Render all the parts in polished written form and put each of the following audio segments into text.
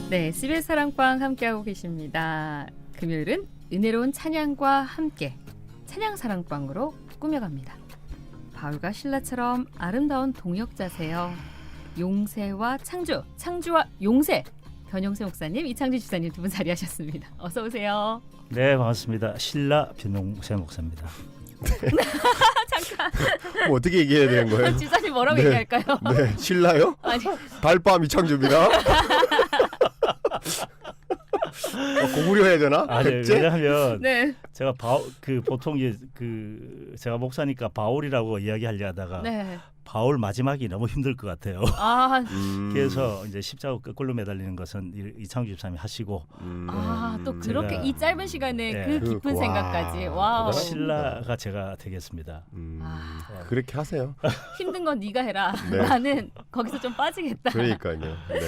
네, SBS 사랑방 함께하고 계십니다. 금요일은 은혜로운 찬양과 함께 찬양 사랑방으로 꾸며갑니다. 바울과 신라처럼 아름다운 동역자세요. 용세와 창주, 창주와 용세. 변용세 목사님, 이창주 집사님 두 분 자리하셨습니다. 어서 오세요. 네, 반갑습니다. 신라 변용세 목사입니다. 잠깐. 뭐 어떻게 얘기해야 되는 거예요? 집사님 뭐라고 네. 얘기할까요? 네, 신라요? 아니, 달밤 이창주입니다. 고구려 해야 되나? 아니, 백제? 왜냐하면 네, 제가 보통 제가 목사니까 바울이라고 이야기하려 하다가 네. 바울 마지막이 너무 힘들 것 같아요. 아, 그래서 이제 십자가 거꾸로 매달리는 것은 이창주 집사님이 하시고 또 그렇게 제가- 이 짧은 시간에 네. 그 깊은 와, 생각까지. 와우. 신라가 제가 되겠습니다. 아. 그렇게 하세요. 힘든 건 네가 해라. 네. 나는 거기서 좀 빠지겠다. 그러니까요. 네,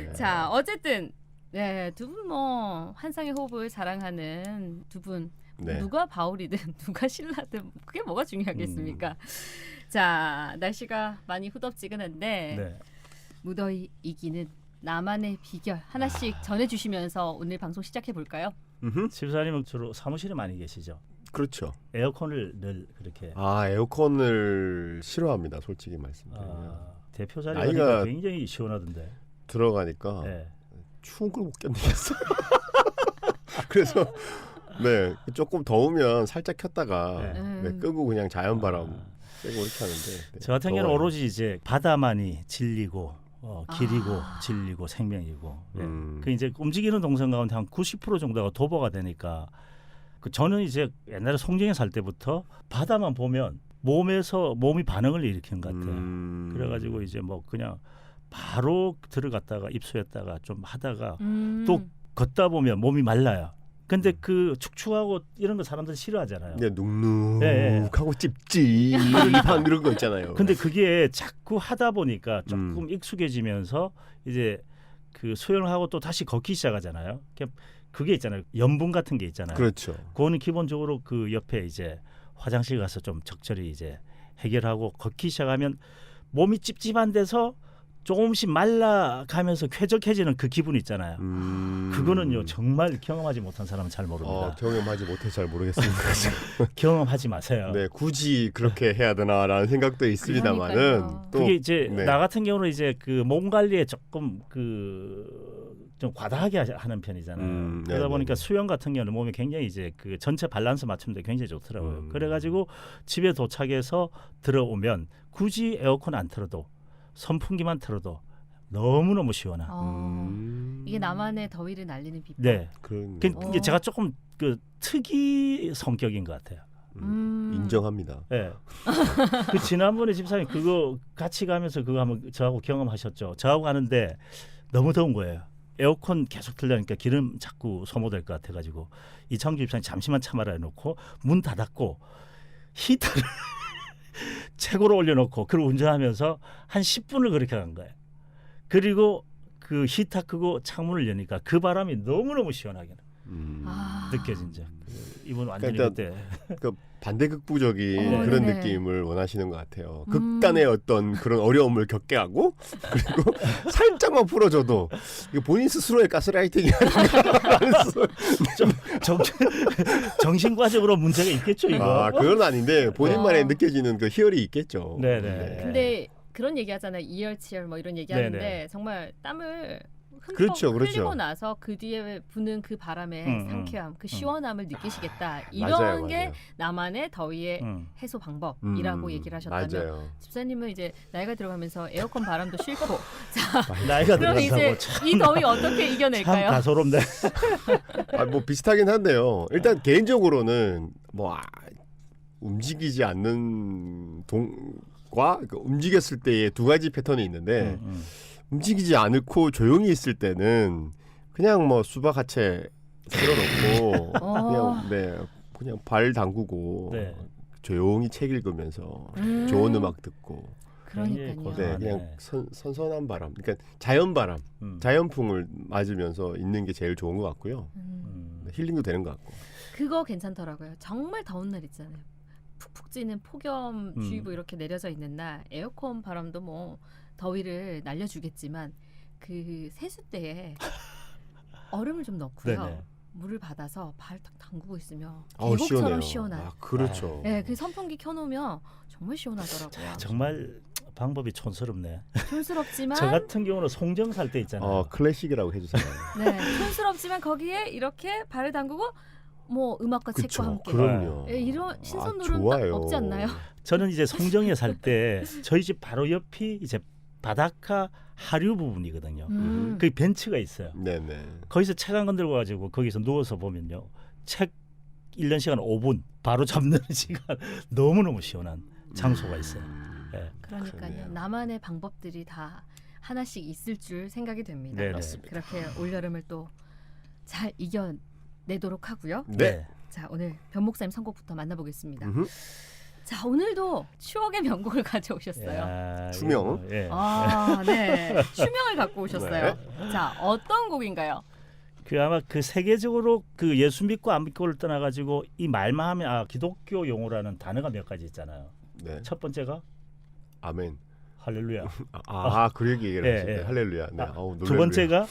네. 자, 어쨌든 네, 두 분 뭐 환상의 호흡을 자랑하는 두 분. 네. 누가 바울이든 누가 신라든 그게 뭐가 중요하겠습니까? 자, 날씨가 많이 후덥지근한데 네. 무더위 이기는 나만의 비결 하나씩 전해주시면서 오늘 방송 시작해 볼까요? 집사님은 주로 사무실에 많이 계시죠? 그렇죠. 에어컨을 늘 그렇게 에어컨을 싫어합니다. 솔직히 말씀드리면. 대표 자리 나이가- 가니까 굉장히 시원하던데. 들어가니까 네. 추운 걸 못 견디겠어요. 그래서 네, 조금 더우면 살짝 켰다가 네. 네, 끄고 그냥 자연바람 쐬고 이렇게 하는데. 네, 저 같은 경우는 더워요. 오로지 이제 바다만이 진리고 길이고 아. 진리고 생명이고 예. 음. 그 이제 움직이는 동선 가운데 한 90% 정도가 도보가 되니까 저는 이제 옛날에 송정에 살 때부터 바다만 보면 몸이 반응을 일으키는 것 같아요. 그래가지고 이제 뭐 그냥 바로 들어갔다가 입수했다가 좀 하다가 또 걷다 보면 몸이 말라요. 근데 그 축축하고 이런 거 사람들 싫어하잖아요. 네, 예, 눅눅하고 찝찝한 이런 거 있잖아요. 근데 그게 자꾸 하다 보니까 조금 익숙해지면서 이제 그 수영을 하고 또 다시 걷기 시작하잖아요. 그게 있잖아요. 염분 같은 게 있잖아요. 그렇죠. 그거는 기본적으로 그 옆에 이제 화장실 가서 좀 적절히 이제 해결하고 걷기 시작하면 몸이 찝찝한 데서 조금씩 말라가면서 쾌적해지는 그 기분 있잖아요. 그거는요 정말 경험하지 못한 사람은 잘 모릅니다. 경험하지 못해서 잘 모르겠습니다. 경험하지 마세요. 네, 굳이 그렇게 해야 되나라는 생각도 있습니다만은 그러니까요. 또 그게 이제 네. 나 같은 경우는 이제 그 몸 관리에 조금 좀 과다하게 하는 편이잖아요. 그러다 네네. 보니까 수영 같은 경우는 몸이 굉장히 이제 그 전체 밸런스 맞추는데 굉장히 좋더라고요. 그래가지고 집에 도착해서 들어오면 굳이 에어컨 안 틀어도 선풍기만 틀어도 너무너무 시원한. 이게 나만의 더위를 날리는 비법. 네. 그런 그게 제가 조금 그 특이 성격인 것 같아요. 인정합니다. 네. 그 지난번에 집사님 그거 같이 가면서 그거 한번 저하고 경험하셨죠. 저하고 가는데 너무 더운 거예요. 에어컨 계속 틀려니까 기름 자꾸 소모될 것 같아가지고 이창주 집사님 잠시만 참아라 해놓고 문 닫았고 히터를 최고로 올려놓고 그걸 운전하면서 한 10분을 그렇게 간 거예요. 그리고 그 히터 끄고 창문을 여니까 그 바람이 너무너무 시원하게 느껴진죠. 이분 완전히 그러니까 그때 그 반대극부적인 네. 그런 네네. 느낌을 원하시는 것 같아요. 극단의 어떤 그런 어려움을 겪게 하고 그리고 살짝만 풀어줘도 이거 본인 스스로의 가스라이팅이 아닌가. 좀 정신과적으로 문제가 있겠죠 이거. 그건 아닌데 본인만의 어. 느껴지는 그 희열이 있겠죠. 네네. 근데 그런 얘기 하잖아요. 이열치열 뭐 이런 얘기 하는데 네네. 정말 땀을 흠뻑 그렇죠, 그렇죠. 흘리고 나서 그 뒤에 부는 그 바람의 상쾌함, 그 시원함을 느끼시겠다. 이런 맞아요, 게 맞아요. 나만의 더위의 해소 방법이라고 얘기를 하셨다면 맞아요. 집사님은 이제 나이가 들어가면서 에어컨 바람도 싫고 나이가 그럼 이제 들어간다고 이 더위 어떻게 참 이겨낼까요? 가소롭네. 뭐 비슷하긴 한데요. 일단 개인적으로는 뭐 움직이지 않는 동과 움직였을 때의 두 가지 패턴이 있는데 움직이지 않고 조용히 있을 때는 그냥 뭐 수박 하체 쓸어놓고 그냥 발 담그고 네. 조용히 책 읽으면서 좋은 음악 듣고 그러니까요. 네, 아, 그냥 네. 선선한 바람, 그러니까 자연 바람, 자연풍을 맞으면서 있는 게 제일 좋은 것 같고요. 힐링도 되는 것 같고. 그거 괜찮더라고요. 정말 더운 날 있잖아요. 푹푹 찌는 폭염주의보 이렇게 내려져 있는 날 에어컨 바람도 뭐 더위를 날려주겠지만 그 세수 때에 얼음을 좀 넣고요. 네네. 물을 받아서 발 딱 담그고 있으면 시원해요. 계곡처럼 시원한. 아, 그렇죠. 네, 그 선풍기 켜놓으면 정말 시원하더라고요. 정말 방법이 촌스럽네. 촌스럽지만 저 같은 경우는 송정 살 때 있잖아요. 클래식이라고 해주세요. 네, 촌스럽지만 거기에 이렇게 발을 담그고 뭐 음악과 책과 그쵸. 함께 그럼요. 예, 이런 신선놀은 딱 좋아요. 없지 않나요? 저는 이제 송정에 살 때 저희 집 바로 옆이 이제 바닷가 하류 부분이거든요. 그 벤치가 있어요. 네네. 거기서 책 한 권 들고 가지고 거기서 누워서 보면요. 책 읽는 시간 5분 바로 잠드는 시간 너무너무 시원한 장소가 있어요. 예. 그러니까요. 그러네요. 나만의 방법들이 다 하나씩 있을 줄 생각이 됩니다. 네네. 그렇습니다. 그렇게 올여름을 또 잘 이겨내도록 하고요. 네. 자, 오늘 변 목사님 선곡부터 만나보겠습니다. 음흠. 자, 오늘도 추억의 명곡을 가져오셨어요. 야, 추명? 이거, 예. 아, 네. 추명을 갖고 오셨어요. 자, 어떤 곡인가요? 그 아마 그 세계적으로 그 예수 믿고 안 믿고를 떠나가지고 이 말만 하면 기독교 용어라는 단어가 몇 가지 있잖아요. 네. 첫 번째가 아멘. 할렐루야. 그 얘기를 예, 하시네. 예. 할렐루야. 네. 두 번째가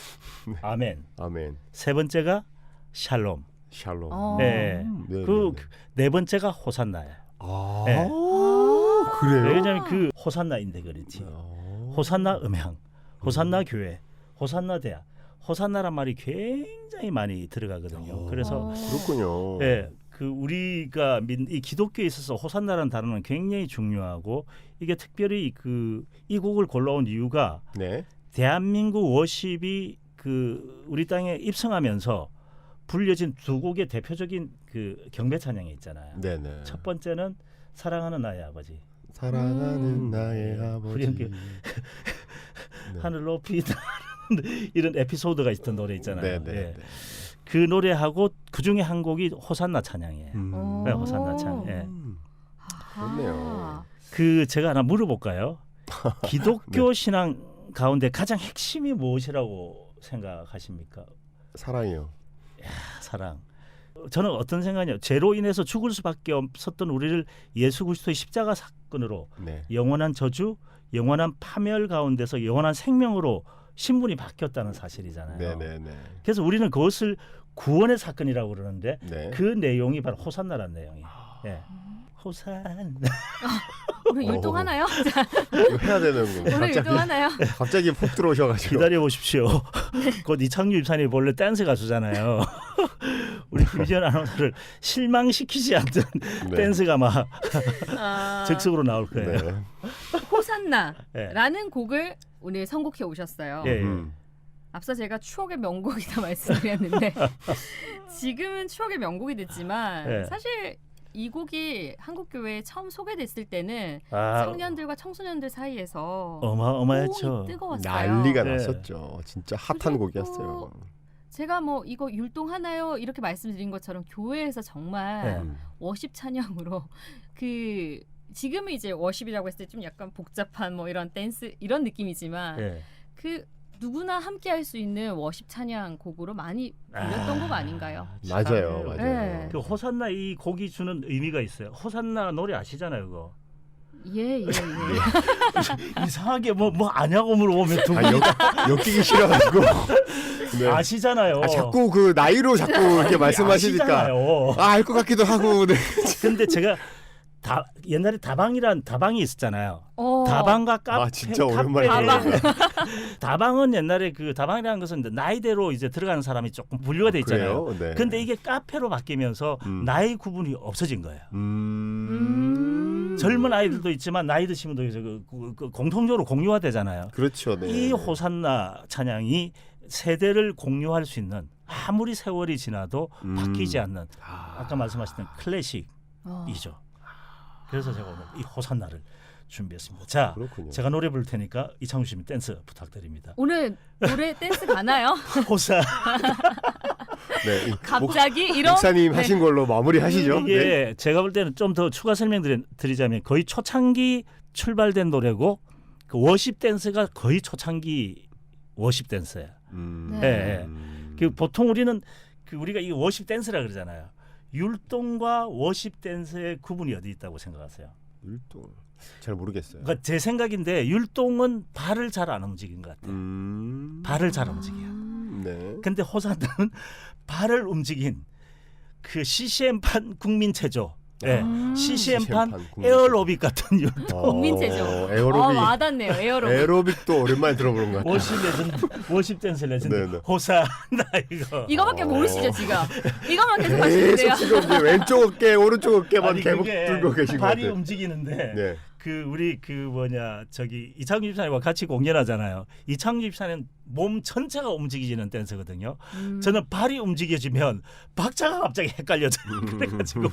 아멘. 아멘. 세 번째가 샬롬. 샬롬. 네. 네, 그 네, 네. 네 번째가 호산나예요. 네, 그래요? 왜냐하면 그 호산나 인테그리티, 호산나 음향, 호산나 교회, 호산나 대학, 호산나란 말이 굉장히 많이 들어가거든요. 그래서 그렇군요. 예, 그 우리가 이 기독교에 있어서 호산나라는 단어는 굉장히 중요하고 이게 특별히 이 곡을 골라온 이유가 네. 대한민국 워십이 그 우리 땅에 입성하면서 불려진 두 곡의 대표적인 그 경배 찬양이 있잖아요. 네네. 첫 번째는 사랑하는 나의 아버지, 사랑하는 나의 우리 아버지. 함께 하늘 높이 나르는 이런 에피소드가 있던 노래 있잖아요. 네네. 예. 그 노래하고 그 중에 한 곡이 호산나 찬양이에요. 오. 네, 호산나 찬양. 예. 아하. 좋네요. 그 제가 하나 물어볼까요? 기독교 신앙 가운데 가장 핵심이 무엇이라고 생각하십니까? 사랑이요. 사랑. 저는 어떤 생각이냐? 죄로 인해서 죽을 수밖에 없었던 우리를 예수 그리스도의 십자가 사건으로 네. 영원한 저주, 영원한 파멸 가운데서 영원한 생명으로 신분이 바뀌었다는 사실이잖아요. 네네네. 그래서 우리는 그것을 구원의 사건이라고 그러는데 네. 그 내용이 바로 호산나라는 내용이에요. 예. 호산나. 오늘 율동하나요? 이거 해야 되는 오늘 율동하나요? 갑자기 폭 들어오셔가지고. 기다려 보십시오. 곧 이창규 집사님이 원래 댄스 가수잖아요. 우리 김지현 아나운서를 실망시키지 않던 네. 댄스가 막 아, 즉석으로 나올 거예요. 네. 호산나라는 곡을 오늘 선곡해 오셨어요. 예. 앞서 제가 추억의 명곡이다 말씀드렸는데 지금은 추억의 명곡이 됐지만 예. 사실 이 곡이 한국 교회에 처음 소개됐을 때는 아, 청년들과 청소년들 사이에서 어마어마했죠. 호응이 뜨거웠어요. 난리가 네. 났었죠. 진짜 핫한 그리고 곡이었어요. 제가 뭐 이거 율동하나요? 이렇게 말씀드린 것처럼 교회에서 정말 네. 워십 찬양으로 그 지금은 이제 워십이라고 했을 때 좀 약간 복잡한 뭐 이런 댄스 이런 느낌이지만 예. 그 누구나 함께 할 수 있는 워십 찬양 곡으로 많이 불렸던 곡 아닌가요? 맞아요, 맞아요. 네. 그 호산나 이 곡이 주는 의미가 있어요. 호산나 노래 아시잖아요, 그거. 예. 이상하게 뭐 아냐고 물어보면 두 분 엮이기 싫어가지고. 네. 아시잖아요. 자꾸 그 나이로 자꾸 이렇게 말씀하시니까 아시잖아요. 알 것 같기도 하고. 네. 근데 제가 옛날에 다방이 있었잖아요. 다방과 카페. 진짜 오랜만에 다방은 옛날에 그 다방이라는 것은 나이대로 이제 들어가는 사람이 조금 분류가 돼 있잖아요. 그래요? 네. 근데 이게 카페로 바뀌면서 나이 구분이 없어진 거예요. 젊은 아이들도 있지만 나이 드신 분도 공통적으로 공유가 되잖아요. 그렇죠. 네. 이 호산나 찬양이 세대를 공유할 수 있는 아무리 세월이 지나도 바뀌지 않는 아까 말씀하셨던 클래식이죠. 그래서 제가 오늘 이 호산나를 준비했습니다. 자, 그렇군요. 제가 노래 부를 테니까 이창규 씨님 댄스 부탁드립니다. 오늘 노래 댄스 가나요? 호산. 네. 갑자기 이런 목사님 하신 걸로 마무리하시죠. 이게 네. 제가 볼 때는 좀 더 추가 설명드리자면 거의 초창기 출발된 노래고 그 워십 댄스가 거의 초창기 워십 댄스예요. 네. 그 보통 우리는 우리가 이 워십 댄스라 그러잖아요. 율동과 워십 댄스의 구분이 어디 있다고 생각하세요? 율동 잘 모르겠어요. 그러니까 제 생각인데 율동은 발을 잘 안 움직인 것 같아요. 발을 잘 움직여요. 네. 근데 호산나는 발을 움직인 그 CCM판 국민체조. 네. CCM판 국민체조. 에어로빅 같은 율동. 국민체조. 에어로빅. 와닿네요. 에어로빅. 에어로빅도 오랜만에 들어보는 것 같아요. 워십 댄스 레전드. 네, 네. 호산나 이거. 이거밖에 모르시죠 지금? 이거만 계속 하시는데요. 계속 지금 이제 왼쪽 어깨, 오른쪽 어깨만 아니, 계속 그게 들고 계신 것 발이 같아요. 움직이는데 네. 그 우리 그 뭐냐 저기 이창규 집사님과 같이 공연하잖아요. 이창규 집사님 몸 전체가 움직이지는 댄스거든요. 저는 발이 움직여지면 박자가 갑자기 헷갈려져요. 그래가지고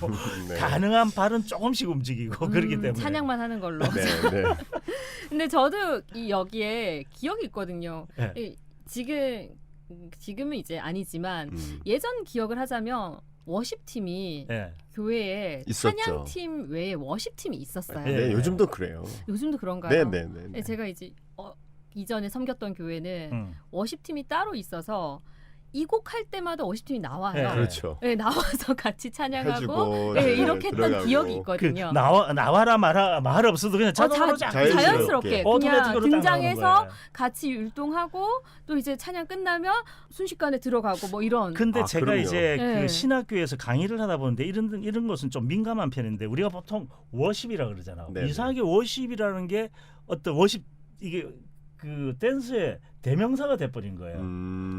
네. 가능한 발은 조금씩 움직이고 그렇기 때문에 찬양만 하는 걸로. 네, 네. 근데 저도 이 여기에 기억이 있거든요. 네. 이 지금은 이제 아니지만 음. 예전 기억을 하자면 워십 팀이 네. 교회에 있었죠. 찬양팀 외에 워십 팀이 있었어요. 네. 네, 요즘도 그래요. 요즘도 그런가요? 네, 네, 네. 네, 제가 이제 이전에 섬겼던 교회는 워십 팀이 따로 있어서 이 곡 할 때마다 워십 팀이 나와요. 네. 그렇죠. 네, 나와서 같이 찬양하고 해주고, 네, 네, 이렇게 했던 들어가고. 기억이 그 있거든요. 나와라 말 없어도 그냥 자동으로 자연스럽게 그냥 오토매틱으로 딱 등장해서 나오는 거예요. 같이 율동하고 또 이제 찬양 끝나면 순식간에 들어가고 뭐 이런. 근데 아, 제가 그럼요. 이제 네. 그 신학교에서 강의를 하다 보는데 이런 것은 좀 민감한 편인데 우리가 보통 워십이라 그러잖아요. 네네. 이상하게 워십이라는 게 어떤 워십 이게 그 댄스의 대명사가 돼버린 거예요.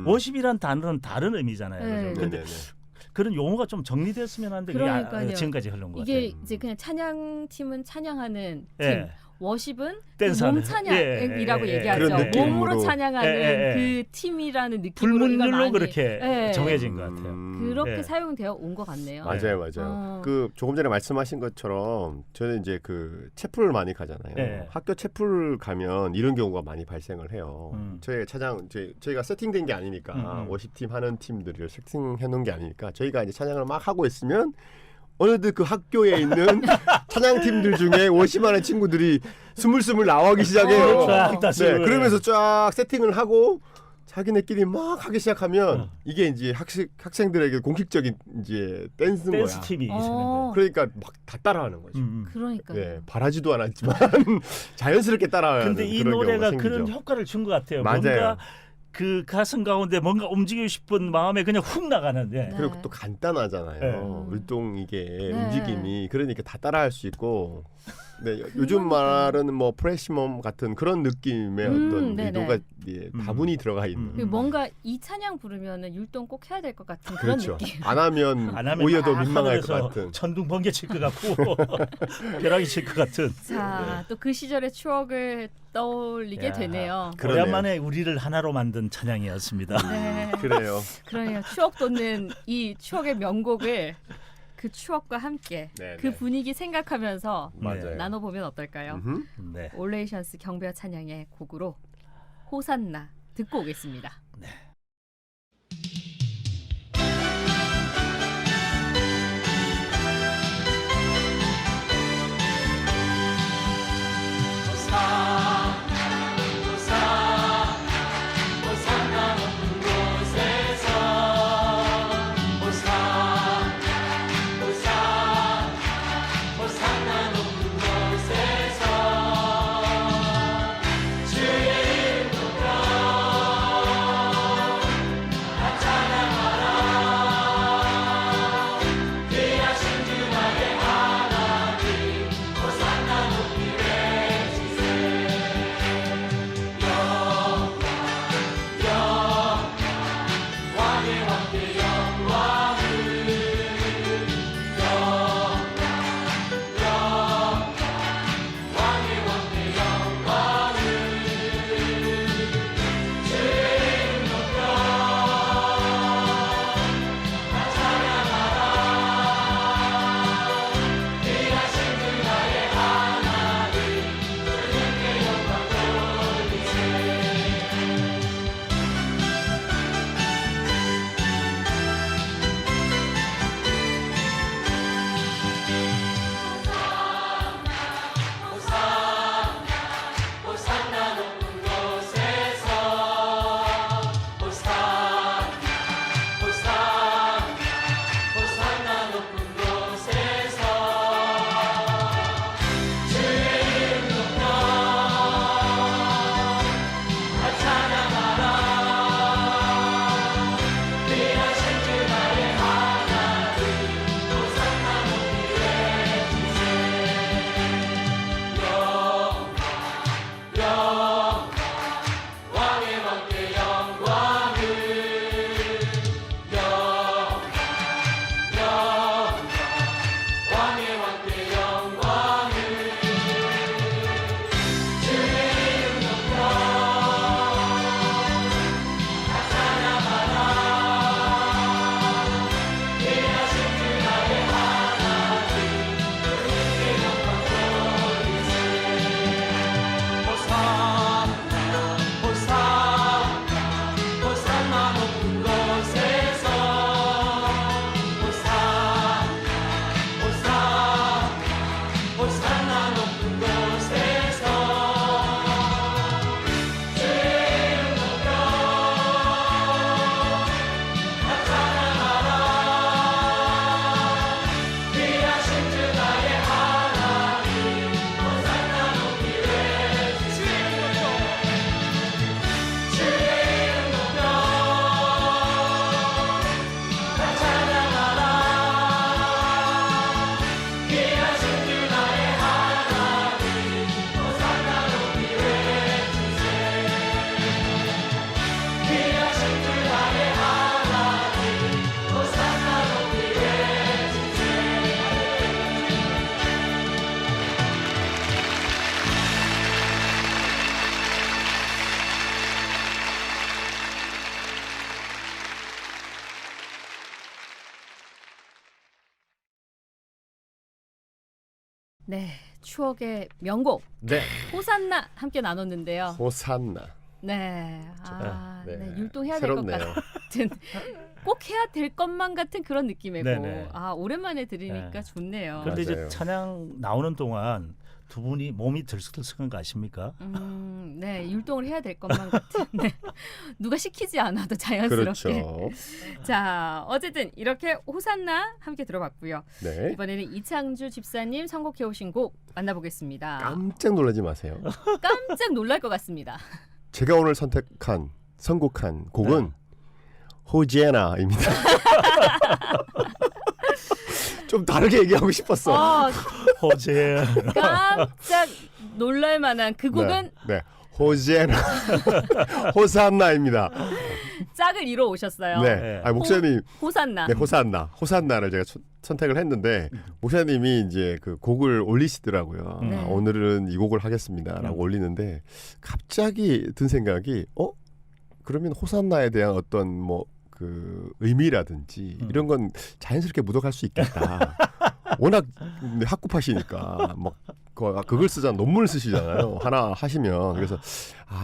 워십이란 단어는 다른 의미잖아요. 네. 그죠? 근데 네, 네, 그런 용어가 좀 정리됐으면 하는데 그게 그러니까요. 지금까지 흐른 것 이게 같아요. 이제 그냥 찬양 팀은 찬양하는 팀, 예. 워십은 댄스하는. 몸 찬양이라고 예, 예, 예. 얘기하죠. 그런 느낌으로. 몸으로 찬양하는 예, 예, 예. 그 팀이라는 느낌으로 이걸 불문율로 많이 그렇게 예. 정해진 것 같아요. 그렇게 예. 사용되어 온 것 같네요. 맞아요, 맞아요. 그 조금 전에 말씀하신 것처럼 저는 이제 그 채플을 많이 가잖아요. 네. 학교 채플 가면 이런 경우가 많이 발생을 해요. 저희가 저희가 세팅된 게 아니니까 워십팀 하는 팀들을 세팅해 놓은 게 아니니까 저희가 이제 찬양을 막 하고 있으면 어느덧 그 학교에 있는 찬양팀들 중에 워십하는 친구들이 스물스물 나오기 시작해요. 네, 그러면서 쫙 세팅을 하고 자기네끼리 막 하기 시작하면 이게 이제 학생들에게 공식적인 이제 댄스인 댄스 거야. 팀이 있는 거예요. 그러니까 막 다 따라하는 거죠. 그러니까. 네, 바라지도 않았지만 자연스럽게 따라하는. 근데 이 그런 노래가 경우가 그런 생기죠. 효과를 준 것 같아요. 맞아요. 뭔가 그 가슴 가운데 뭔가 움직이고 싶은 마음에 그냥 훅 나가는데 네. 그리고 또 간단하잖아요. 율동 이게 움직임이 그러니까 다 따라할 수 있고. 네, 요즘 말하는 뭐 프레시멈 같은 그런 느낌의 어떤 네네. 의도가 예, 다분히 들어가 있는. 그리고 뭔가 이 찬양 부르면은 율동 꼭 해야 될 것 같은 그런 그렇죠. 느낌. 안 하면 오히려 더 민망할 것 같은. 천둥 번개 칠 것 같고 벼락이 칠 것 같은. 자, 또 그 시절의 추억을 떠올리게 야, 되네요. 그러네요. 오랜만에 우리를 하나로 만든 찬양이었습니다. 네. 그래요. 그러네요. 추억 돋는 이 추억의 명곡을 그 추억과 함께 네, 그 네. 분위기 생각하면서 맞아요. 나눠보면 어떨까요? 음흠. 네. 올레이션스 경배와 찬양의 곡으로 호산나 듣고 오겠습니다. 주의 이름으로 네, 추억의 명곡 네. 호산나 함께 나눴는데요. 호산나. 네, 네. 네, 율동해야 될 것 새롭네요. 같은 꼭 해야 될 것만 같은 그런 느낌이고 네네. 오랜만에 들으니까 네. 좋네요. 그런데 이제 맞아요. 찬양 나오는 동안 두 분이 몸이 들썩들썩한 거 아십니까? 네, 율동을 해야 될 것만 같은. 네. 누가 시키지 않아도 자연스럽게. 그렇죠. 자, 어쨌든 이렇게 호산나 함께 들어봤고요. 네. 이번에는 이창주 집사님 선곡해 오신 곡 만나보겠습니다. 깜짝 놀라지 마세요. 깜짝 놀랄 것 같습니다. 제가 오늘 선곡한 곡은 호제나입니다. 좀 다르게 얘기하고 싶었어. 호재. 깜짝 놀랄 만한 그 곡은 네. 호제나. 호산나입니다. 짝을 이뤄 오셨어요. 네. 아, 목사님 호산나. 네, 호산나를 제가 선택을 했는데 목사님이 이제 그 곡을 올리시더라고요. 네. 아, 오늘은 이 곡을 하겠습니다라고 올리는데 갑자기 든 생각이 그러면 호산나에 대한 어떤 뭐 그 의미라든지 이런 건 자연스럽게 묻어갈 수 있겠다. 워낙 학구파시니까 막 그걸 쓰잖아, 논문을 쓰시잖아요. 하나 하시면. 그래서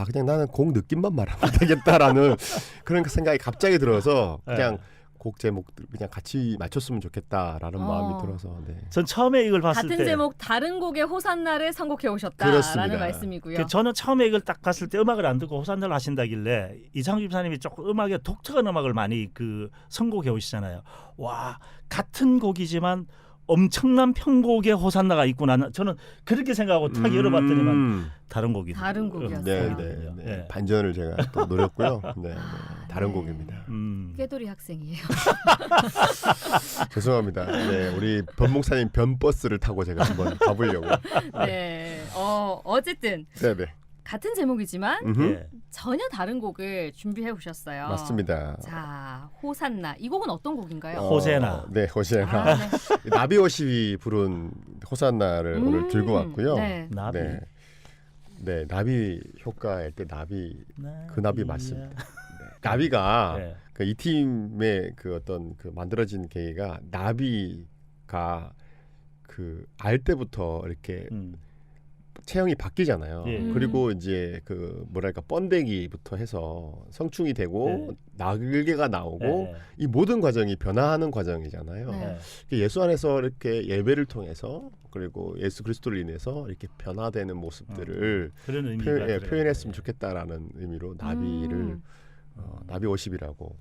그냥 나는 곡 느낌만 말하면 되겠다라는 그런 생각이 갑자기 들어서 그냥 곡 제목들 그냥 같이 맞췄으면 좋겠다라는 마음이 들어서. 네. 전 처음에 이걸 봤을 같은 때 제목 다른 곡의 호산나를 선곡해 오셨다라는 그렇습니다. 말씀이고요. 저는 처음에 이걸 딱 봤을 때 음악을 안 듣고 호산나를 하신다길래 이창주 집사님이 조금 음악에 독특한 음악을 많이 그 선곡해 오시잖아요. 와, 같은 곡이지만 엄청난 편곡의 호산나가 있구나. 저는 그렇게 생각하고 탁 열어봤더니만 다른 곡이 다른 곡이었어요. 네. 반전을 제가 또 노렸고요. 네. 다른 곡입니다. 꾀돌이 학생이에요. 죄송합니다. 네, 우리 변 목사님 변버스를 타고 제가 한번 가보려고. 네. 어쨌든 네네. 같은 제목이지만 예. 전혀 다른 곡을 준비해 오셨어요. 맞습니다. 자, 호산나. 이 곡은 어떤 곡인가요? 호제나. 네, 호제나. 네. 나비워십이 부른 호산나를 오늘 들고 왔고요. 네. 나비. 네. 네, 나비 효과일 때 그 나비 맞습니다. 네. 나비가 네. 이 팀의 그 어떤 그 만들어진 계기가 나비가 그 알 때부터 이렇게 체형이 바뀌잖아요. 예. 그리고 이제 그 뭐랄까 번데기부터 해서 성충이 되고 날개가 나오고 이 모든 과정이 변화하는 과정이잖아요. 네. 예수 안에서 이렇게 예배를 통해서 그리고 예수 그리스도를 인해서 이렇게 변화되는 모습들을 그런 의미가 표현했으면 좋겠다라는 의미로 나비를 나비워십이라고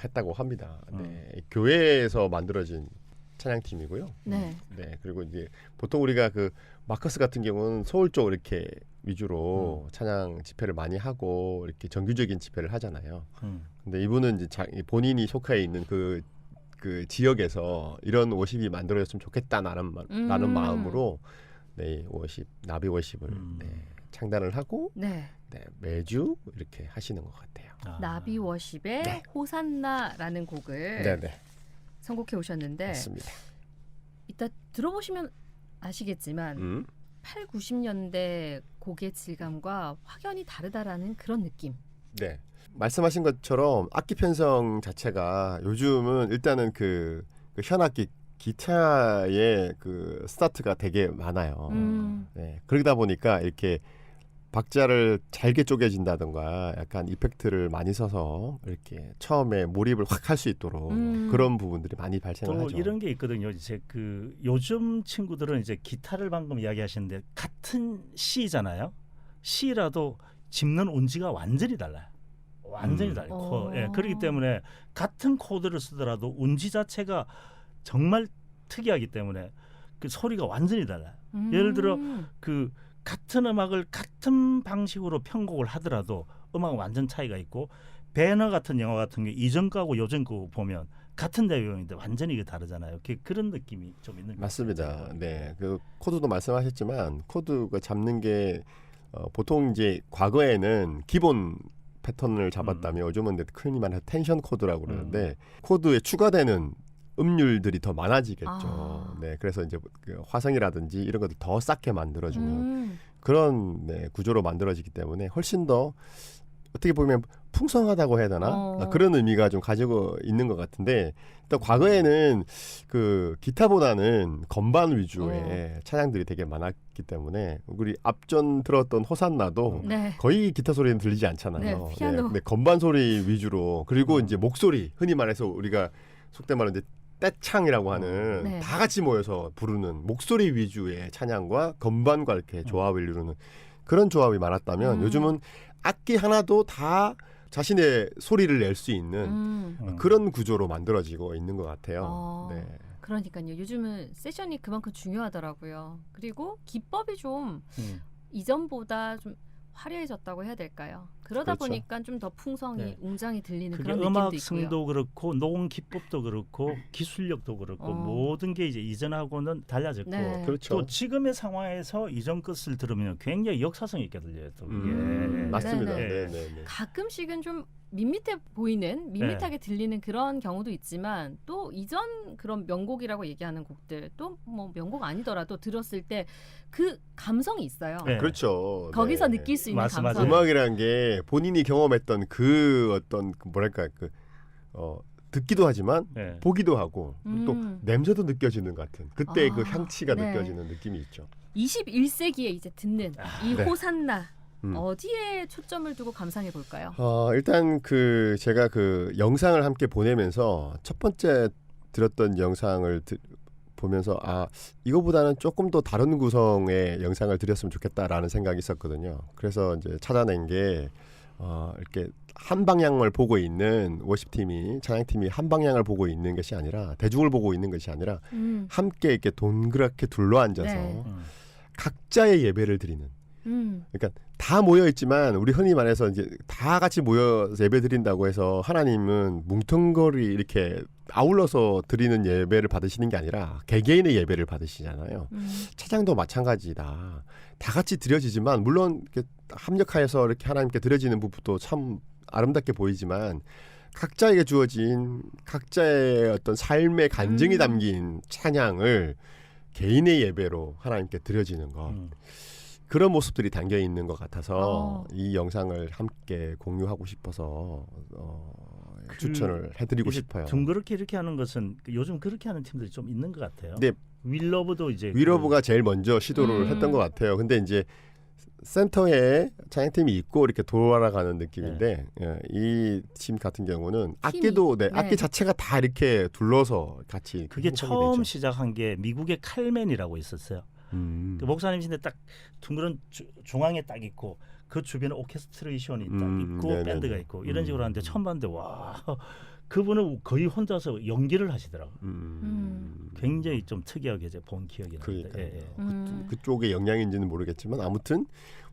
했다고 합니다. 네. 교회에서 만들어진 찬양팀이고요. 네. 네. 그리고 이제 보통 우리가 그 마커스 같은 경우는 서울 쪽 이렇게 위주로 찬양 집회를 많이 하고 이렇게 정규적인 집회를 하잖아요. 근데 이분은 이제 본인이 속해 있는 그 지역에서 이런 워십이 만들어졌으면 좋겠다라는 마음으로 네, 나비 워십을 창단을 하고 네. 네, 매주 이렇게 하시는 것 같아요. 나비 워십의 네. 호산나라는 곡을 네네. 선곡해 오셨는데 맞습니다. 이따 들어보시면 아시겠지만 8, 90년대 곡의 질감과 확연히 다르다라는 그런 느낌. 네. 말씀하신 것처럼 악기 편성 자체가 요즘은 일단은 그 현악기 기타의 그 스타트가 되게 많아요. 네. 그러다 보니까 이렇게 박자를 잘게 쪼개진다던가 약간 이펙트를 많이 써서 이렇게 처음에 몰입을 확 할 수 있도록 그런 부분들이 많이 발생을 또 하죠. 이런 게 있거든요. 이제 요즘 친구들은 이제 기타를 방금 이야기하시는데 같은 C잖아요. C라도 짚는 운지가 완전히 달라요. 완전히 달라요. 그렇기 때문에 같은 코드를 쓰더라도 운지 자체가 정말 특이하기 때문에 그 소리가 완전히 달라요. 예를 들어 그 같은 음악을 같은 방식으로 편곡을 하더라도 음악은 완전 차이가 있고 배너 같은 영화 같은 게 이전 거하고 요즘 거 보면 같은 내용인데 완전히 이게 다르잖아요. 그런 느낌이 좀 있는 것 맞습니다. 같아요. 네, 그 코드도 말씀하셨지만 코드가 잡는 게 보통 이제 과거에는 기본 패턴을 잡았다면 요즘은 흔히 말하는 텐션 코드라고 그러는데 코드에 추가되는 음률들이 더 많아지겠죠. 네, 그래서 이제 그 화성이라든지 이런 것들 더 쌓게 만들어주는 그런 구조로 만들어지기 때문에 훨씬 더 어떻게 보면 풍성하다고 해야 되나? 그런 의미가 좀 가지고 있는 것 같은데 또 과거에는 그 기타보다는 건반 위주의 찬양들이 되게 많았기 때문에 우리 앞전 들었던 호산나도 네. 거의 기타 소리는 들리지 않잖아요. 네, 피아노. 근데 건반 소리 위주로 그리고 이제 목소리 흔히 말해서 우리가 속된 말로 이제 떼창이라고 하는 네. 다 같이 모여서 부르는 목소리 위주의 찬양과 건반과 이렇게 조합을 이루는 그런 조합이 많았다면 요즘은 악기 하나도 다 자신의 소리를 낼 수 있는 그런 구조로 만들어지고 있는 것 같아요. 네. 그러니까요. 요즘은 세션이 그만큼 중요하더라고요. 그리고 기법이 좀 이전보다 좀 화려해졌다고 해야 될까요? 그러다 그렇죠. 보니까 좀 더 풍성이 네. 웅장이 들리는 그게 그런 느낌도 있고요. 음악성도 그렇고 녹음 기법도 그렇고 기술력도 그렇고 모든 게 이제 이전하고는 달라졌고 네. 그렇죠. 또 지금의 상황에서 이전 것을 들으면 굉장히 역사성 있게 들려요. 또 이게. 맞습니다. 네네. 네, 네, 네. 가끔씩은 좀 밋밋해 들리는 그런 경우도 있지만 또 이전 그런 명곡이라고 얘기하는 곡들 또 뭐 명곡 아니더라도 들었을 때 그 감성이 있어요. 네. 그렇죠. 거기서 네. 느낄 수 있는 맞아, 감성. 맞아요. 음악이라는 게 본인이 경험했던 그 어떤 뭐랄까 듣기도 하지만 네. 보기도 하고 또 냄새도 느껴지는 것 같은 그때 그 아, 향치가 네. 느껴지는 느낌이 있죠. 21세기에 이제 듣는 이 네. 호산나 음. 어디에 초점을 두고 감상해 볼까요? 일단 그 제가 그 영상을 함께 보내면서 첫 번째 들었던 영상을 보면서 이거보다는 조금 더 다른 구성의 영상을 드렸으면 좋겠다라는 생각이 있었거든요. 그래서 이제 찾아낸 게 이렇게 한 방향을 보고 있는 워십팀이 찬양팀이 한 방향을 보고 있는 것이 아니라 대중을 보고 있는 것이 아니라 함께 이렇게 동그랗게 둘러앉아서 네. 각자의 예배를 드리는. 그러니까 다 모여 있지만 우리 흔히 말해서 이제 다 같이 모여 예배 드린다고 해서 하나님은 뭉텅거리 이렇게 아울러서 드리는 예배를 받으시는 게 아니라 개개인의 예배를 받으시잖아요. 찬양도 마찬가지다. 다 같이 드려지지만 물론 이렇게 합력하여서 이렇게 하나님께 드려지는 부분도 참 아름답게 보이지만 각자에게 주어진 각자의 어떤 삶의 간증이 담긴 찬양을 개인의 예배로 하나님께 드려지는 것. 그런 모습들이 담겨 있는 것 같아서 이 영상을 함께 공유하고 싶어서 추천을 해드리고 싶어요. 둥그렇게 이렇게 하는 것은 요즘 그렇게 하는 팀들이 좀 있는 것 같아요. 네. 윌러브도 이제 위러브가 제일 먼저 시도를 했던 것 같아요. 근데 이제 센터에 찬양팀이 있고 이렇게 돌아가는 느낌인데 이 팀 같은 경우는 악기도 악기 자체가 다 이렇게 둘러서 같이 그게 처음 시작한 게 미국의 칼맨이라고 있었어요. 그 목사님이신데 딱 둥그런 중앙에 딱 있고 그 주변에 오케스트레이션이 딱 있고 밴드가 있고 이런 식으로 하는데 처음 봤는데 와 그분은 거의 혼자서 연기를 하시더라고요. 굉장히 좀 특이하게 본 기억이 나는데 그쪽의 영향인지는 모르겠지만 아무튼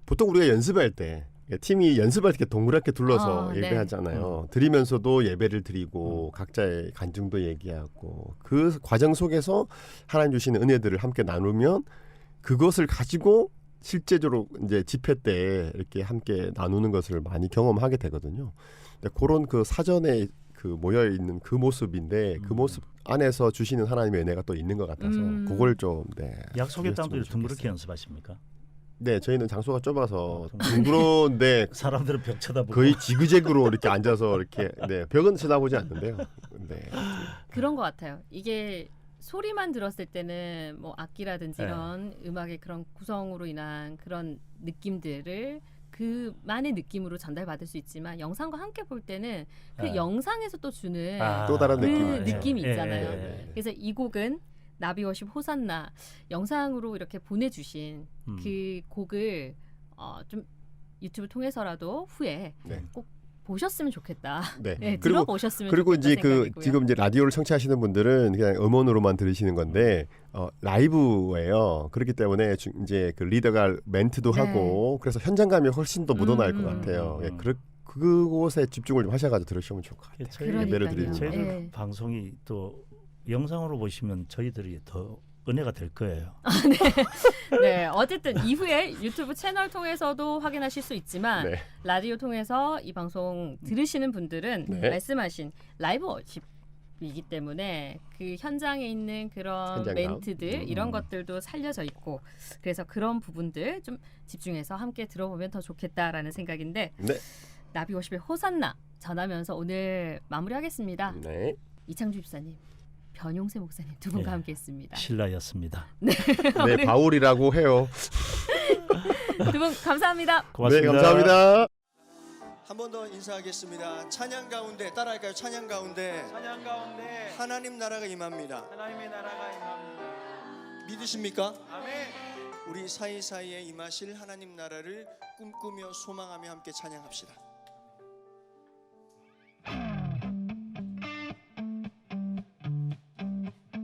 보통 우리가 연습할 때 팀이 연습할 때 동그랗게 둘러서 예배하잖아요. 드리면서도 예배를 드리고 각자의 간증도 얘기하고 그 과정 속에서 하나님 주시는 은혜들을 함께 나누면 그것을 가지고 실제적으로 이제 집회 때 이렇게 함께 나누는 것을 많이 경험하게 되거든요. 그런 그 사전에 그 모여 있는 그 모습인데 그 모습 안에서 주시는 하나님의 은혜가 또 있는 것 같아서 그걸 좀 약속의 땅도 둥그렇게 연습하십니까? 네, 저희는 장소가 좁아서 둥그런데 사람들은 벽 쳐다보고 거의 지그재그로 이렇게 앉아서 이렇게 벽은 쳐다보지 않는데요. 그런 것 같아요. 이게 소리만 들었을 때는 뭐 악기라든지 이런 음악의 그런 구성으로 인한 그런 느낌들을 그만의 느낌으로 전달받을 수 있지만 영상과 함께 볼 때는 그 영상에서 또 주는 또 다른 그 느낌이죠. 느낌이 있잖아요. 그래서 이 곡은 나비워십 호산나 영상으로 이렇게 보내주신 그 곡을 좀 유튜브 통해서라도 후에 꼭 보셨으면 좋겠다. 들어보셨으면 그리고 좋겠다 이제 생각이고요. 지금 이제 라디오를 청취하시는 분들은 그냥 음원으로만 들으시는 건데 라이브예요. 그렇기 때문에 이제 그 리더가 멘트도 하고 그래서 현장감이 훨씬 더 묻어날 것 같아요. 그곳에 집중을 좀 하셔가지고 들으시면 좋을 것 같아요. 예배를 드리는 저희들 방송이 또 영상으로 보시면 저희들이 더 은혜가 될 거예요. 네, 어쨌든 이후에 유튜브 채널 통해서도 확인하실 수 있지만 라디오 통해서 이 방송 들으시는 분들은 말씀하신 라이브 워십이기 때문에 그 현장에 있는 그런 현장감. 멘트들 이런 것들도 살려져 있고 그래서 그런 부분들 좀 집중해서 함께 들어보면 더 좋겠다라는 생각인데 나비 워십의 호산나 전하면서 오늘 마무리하겠습니다. 네. 이창주 집사님, 변용세 목사님 두 분과 네. 함께했습니다. 신라였습니다. 네, 바울이라고 해요. 두 분 감사합니다. 고맙습니다. 네, 감사합니다. 한 번 더 인사하겠습니다. 찬양 가운데 따라할까요? 찬양 가운데 찬양 가운데 하나님 나라가 임합니다. 하나님의 나라가 임합니다. 믿으십니까? 아멘. 우리 사이사이에 임하실 하나님 나라를 꿈꾸며 소망하며 함께 찬양합시다.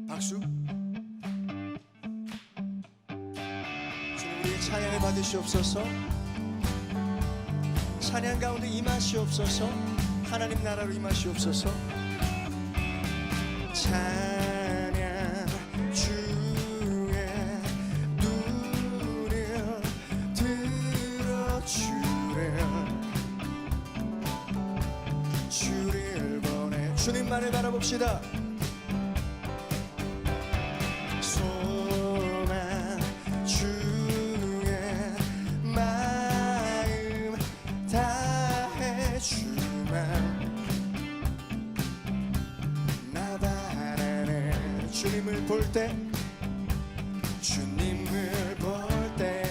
박수. 주님 우리의 찬양을 받으시옵소서. 찬양 가운데 임하시옵소서. 하나님 나라로 임하시옵소서. 찬양 주의 눈을 들어주려 주를 보내 주님만을 바라봅시다. 소망 주의 마음 다해 주만 나 바라네. 주님을 볼 때 주님을 볼 때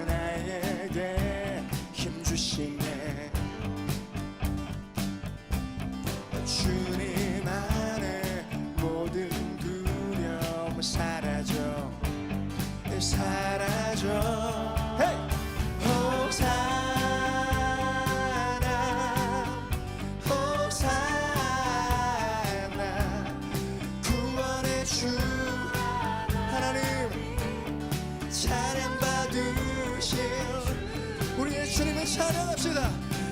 나에게 힘 주시네. 주님 안에 모든 두려움 사라져 헤이! 호산나 호산나 구원의 주 하나님 찬양 받으실 우리의 주님을 찬양합시다.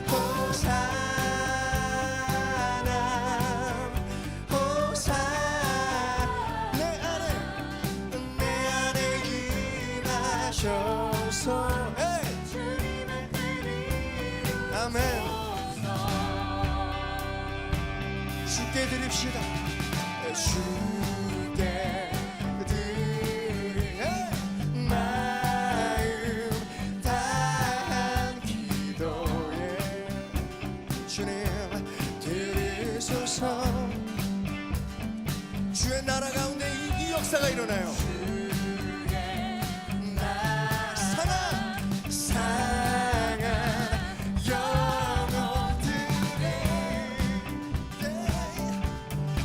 호산나 호산나 내 안에 임하셔서 아멘. 주께 드립시다. 주께 드릴 마음 다한 기도에 주님 들으소서. 주의 나라 가운데 이 역사가 일어나요. 상한 영혼들을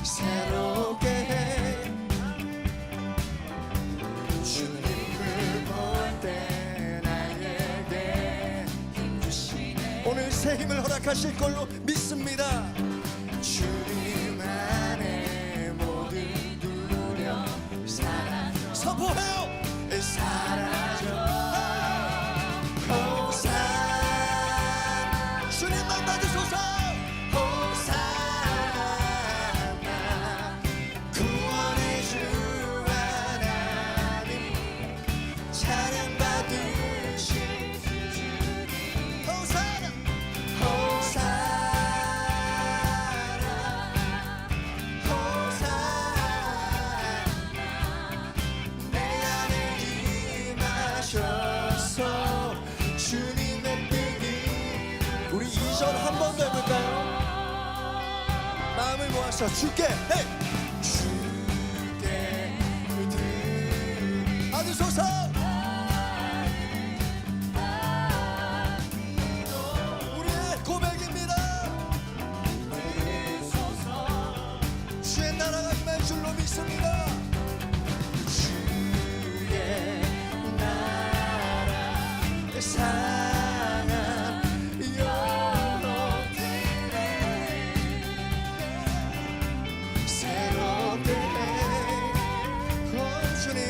새롭게 해. 주님을 볼 때 나에게 힘 주시네. 오늘 새 힘을 허락하실 걸로 믿습니다. 주님 안에 모든 두려움 사라져 선포해요. 사라져. 호산나 주님만 받으소서. 호산나 구원의 주 하나님 찬양 받으실 주님. 호산나 호산나 호산나 내 안에 임하셔서 주님의 뜻이 우리 2절 한 번 더 해볼까요? 마음을 모아서 주께 헤이! 주께 받으소서. 우리의 고백입니다. 주의 나라가 임할 줄로 믿습니다. 주의 나라 상한 영혼들을 새롭게 해. 주님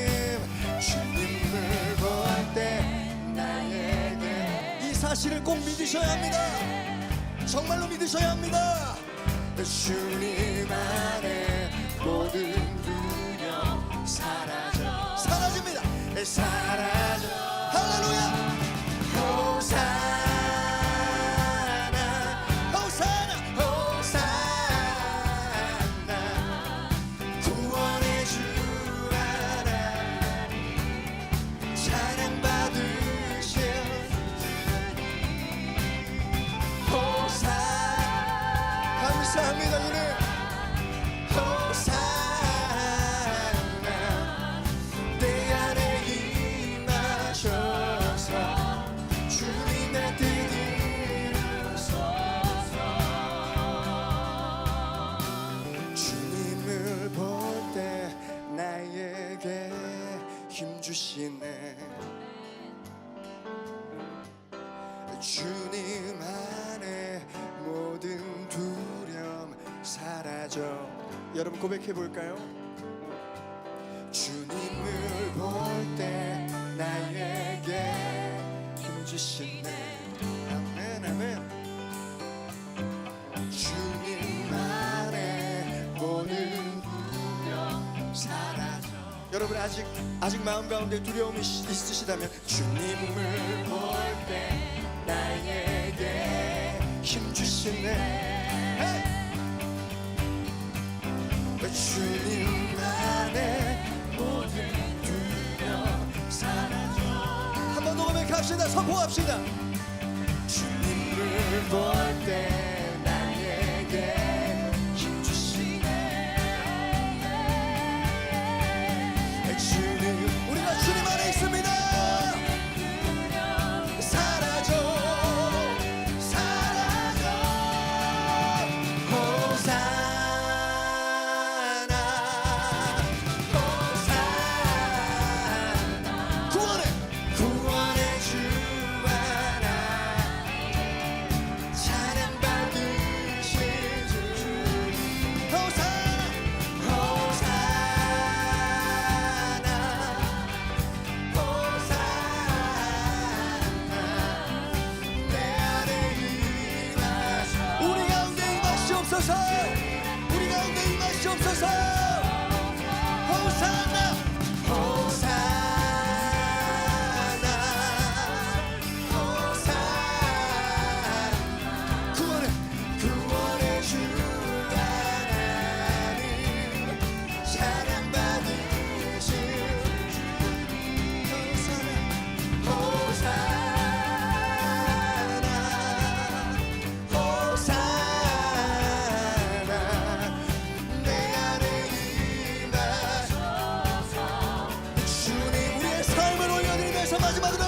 주님을 볼 때 나에게 이 사실을 꼭 믿으셔야 합니다. 정말로 믿으셔야 합니다. 주님 안에 모든 두려움 사라집니다. 사라져. 할렐루야. 호산나 호산나 호산나 구원의 주 하나님 찬양 받으실 호산나 주시네. 주님 안에 모든 두려움 사라져. 여러분 고백해 볼까요? 주님을 볼 때 나에게 힘 주시네. 아멘 아멘. 주님 안에 모든 두려움 사라져. 여러분 아직 마음 가운데 두려움이 있으시다면 주님을 볼 때 나에게 힘 주시네. 주님 안에 모든 두려움 사라져. 한 번 더 고백합시다. 선포합시다. 주님을 볼 때 나에게 힘 주시네. 주님, 우리가 주님 안에 있습니다. 사라져 사라져. 호산나 호산나. 구원의 주 하나 찬양받으신 주. 호산나 호산나 호산나. 내 안에 임하소서. 우리 가운데 임하시옵소서. 우리 가운데 임하시옵소서. 호산나 호산나 호산나. 구원의 주 하나님 사랑받으신 호산나 호산나 호산나. 내 안에 임하소서. 주님, 우리의 삶을 올려드리면서 마지막으로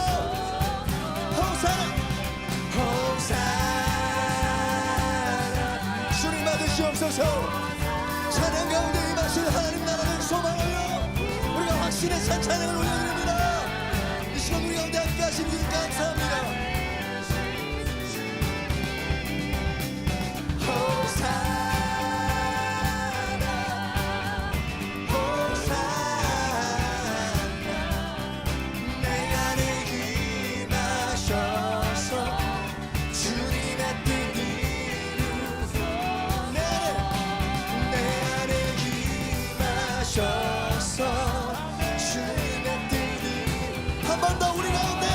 호산나 호산나. 주님 받으시옵소서. 찬양 가운데 임하신 하나님 나라를 소망하여 우리가 확신의 찬양을 올려드립니다. 이 시간 우리 가운데 함께 하신 주 감사합니다. 호산나 호산나. 내 안에 임하셔서 주님의 뜻 이루소. 내 안에 임하셔서 주님의 뜻 이루소. 한 번 더 우리 가운데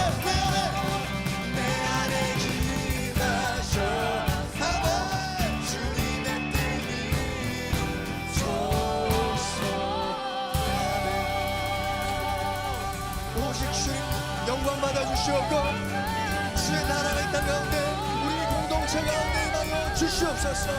내 안에 임하셔. 아멘. 주님의 뜻 이루소서. 오직 주님 영광 받아주시옵고 주의 나라가 이 땅 가운데 우리 공동체 가운데 임하여 주시옵소서.